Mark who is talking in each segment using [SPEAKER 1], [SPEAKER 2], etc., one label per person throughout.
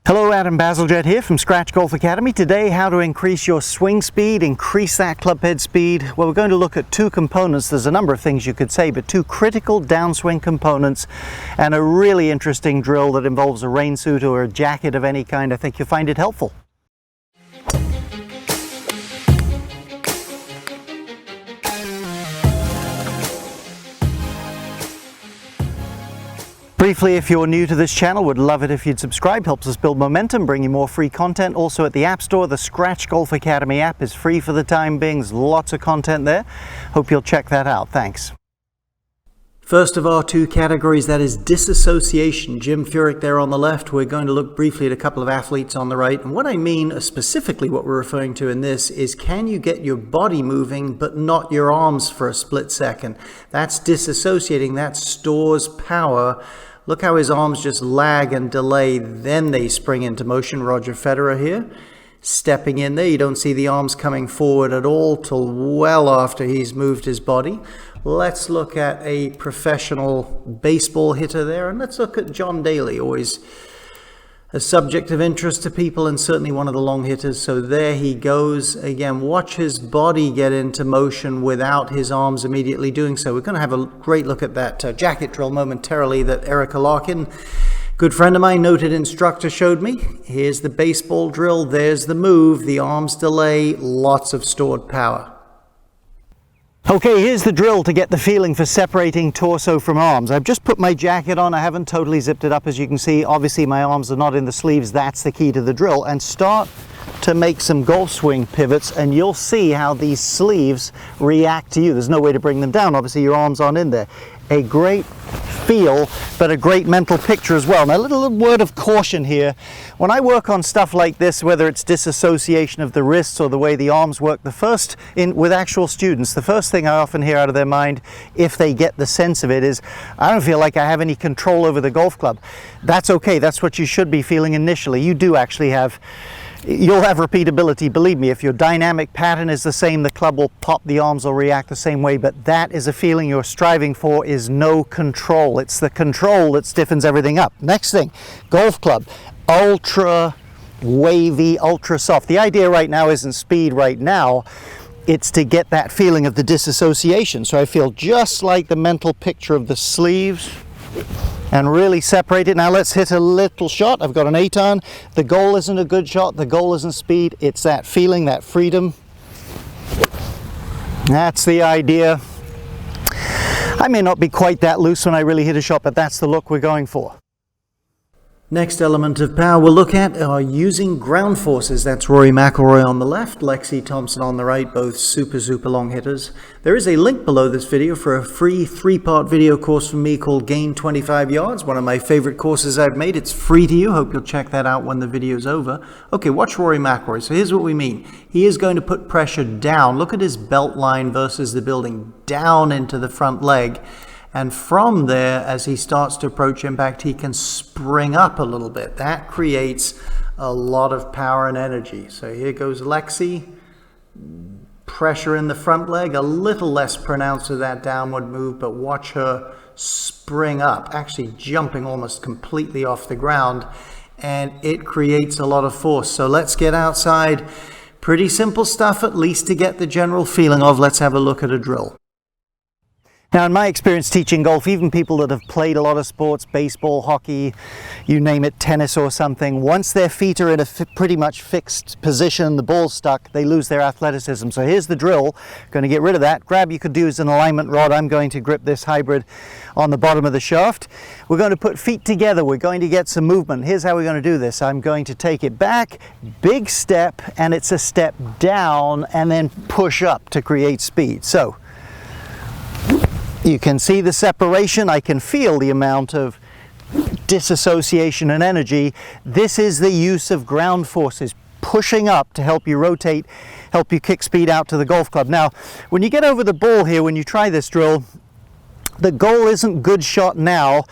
[SPEAKER 1] Hello, Adam Bazalgette here from Scratch Golf Academy. Today, how to increase your swing speed, increase that clubhead speed. Well, we're going to look at two components. There's a number of things you could say, but two critical downswing components and a really interesting drill that involves a rain suit or a jacket of any kind. I think you'll find it helpful. Briefly, if you're new to this channel, would love it if you'd subscribe. Helps us build momentum, bring you more free content. Also at the App Store, the Scratch Golf Academy app is free for the time being. There's lots of content there. Hope you'll check that out. Thanks. First of our two categories, that is disassociation. Jim Furyk there on the left. We're going to look briefly at a couple of athletes on the right. And what I mean, specifically what we're referring to in this, is can you get your body moving but not your arms for a split second? That's disassociating. That stores power. Look how his arms just lag and delay, then they spring into motion. Roger Federer here, stepping in there. You don't see the arms coming forward at all till well after he's moved his body. Let's look at a professional baseball hitter there, and let's look at John Daly, always a subject of interest to people and certainly one of the long hitters. So there he goes. Again, watch his body get into motion without his arms immediately doing so. We're going to have a great look at that jacket drill momentarily that Erica Larkin, good friend of mine, noted instructor, showed me. Here's the baseball drill. There's the move. The arms delay. Lots of stored power. Okay, here's the drill to get the feeling for separating torso from arms. I've just put my jacket on. I haven't totally zipped it up, as you can see. Obviously, my arms are not in the sleeves. That's the key to the drill. And start to make some golf swing pivots, and you'll see how these sleeves react to you. There's no way to bring them down. Obviously, your arms aren't in there. A great feel, but a great mental picture as well. Now, a little word of caution here. When I work on stuff like this, whether it's disassociation of the wrists or the way the arms work, with actual students, the first thing I often hear out of their mind, if they get the sense of it, is, I don't feel like I have any control over the golf club. That's okay. That's what you should be feeling initially. You do actually have You'll have repeatability, believe me. If your dynamic pattern is the same, the club will pop, the arms will react the same way, but that is a feeling you're striving for, is no control. It's the control that stiffens everything up. Next thing, golf club, ultra wavy, ultra soft. The idea right now isn't speed right now, it's to get that feeling of the disassociation. So I feel just like the mental picture of the sleeves, and really separate it. Now let's hit a little shot. I've got an 8 on. The goal isn't a good shot. The goal isn't speed. It's that feeling, that freedom. That's the idea. I may not be quite that loose when I really hit a shot, but that's the look we're going for. Next element of power we'll look at are using ground forces. That's Rory McIlroy on the left, Lexi Thompson on the right, both super long hitters. There is a link below this video for a free 3-part video course from me called Gain 25 Yards, one of my favorite courses I've made. It's free to you. Hope you'll check that out when the video's over. Okay, watch Rory McIlroy. So here's what we mean. He is going to put pressure down. Look at his belt line versus the building, down into the front leg. And from there, as he starts to approach impact, he can spring up a little bit. That creates a lot of power and energy. So here goes Lexi. Pressure in the front leg, a little less pronounced with that downward move, but watch her spring up, actually jumping almost completely off the ground. And it creates a lot of force. So let's get outside. Pretty simple stuff, at least to get the general feeling of. Let's have a look at a drill. Now, in my experience teaching golf, even people that have played a lot of sports, baseball, hockey, you name it, tennis or something, once their feet are in a pretty much fixed position, the ball's stuck, they lose their athleticism. So here's the drill. Going to get rid of that. Grab you could use an alignment rod. I'm going to grip this hybrid on the bottom of the shaft. We're going to put feet together. We're going to get some movement. Here's how we're going to do this. I'm going to take it back, big step, and it's a step down, and then push up to create speed. So you can see the separation. I can feel the amount of disassociation and energy. This is the use of ground forces, pushing up to help you rotate, help you kick speed out to the golf club. Now, when you get over the ball here, when you try this drill, the goal isn't good shot now.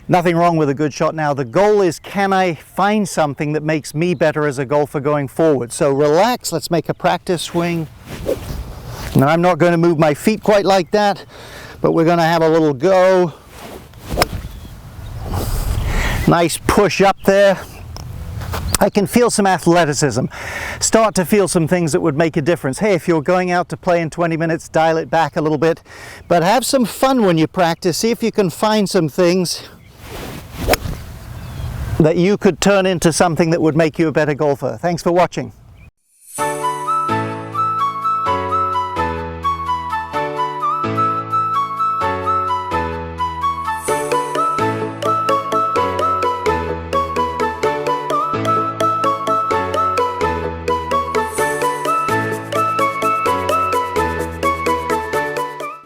[SPEAKER 1] Nothing wrong with a good shot now. The goal is, can I find something that makes me better as a golfer going forward? So relax. Let's make a practice swing. Now, I'm not going to move my feet quite like that, but we're going to have a little go. Nice push up there. I can feel some athleticism, start to feel some things that would make a difference. Hey, if you're going out to play in 20 minutes, dial it back a little bit, but have some fun when you practice. See if you can find some things that you could turn into something that would make you a better golfer. Thanks for watching.